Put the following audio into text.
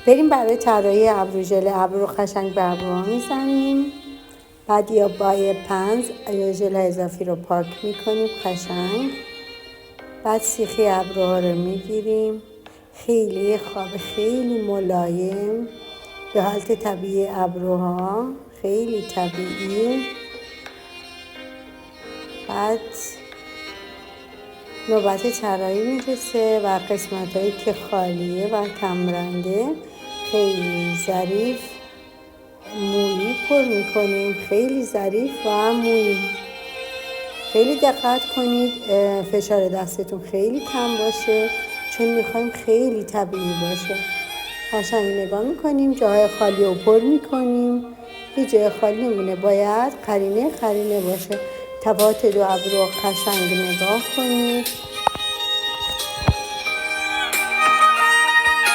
بریم برای طراحی ابرو. ژل ابرو رو قشنگ به ابروها میزنیم. بعد یا با پنز یا ژل اضافی رو پاک میکنیم قشنگ. بعد سیخی ابروها رو میگیریم، خیلی خواب، خیلی ملایم به حالت طبیعی ابروها، خیلی طبیعی. بعد نوبت طراحی میرسه و قسمت هایی که خالیه و کمرنگه خیلی ظریف مویی پر میکنیم، خیلی ظریف و مویی. خیلی دقت کنید فشار دستتون خیلی کم باشه، چون میخوایم خیلی طبیعی باشه. قشنگ نگاه میکنیم، جاهای خالی رو پر میکنیم، هیچ جای خالی نمونه، باید قرینه باشه. تفاوت دو ابرو قشنگ نگاه کنید.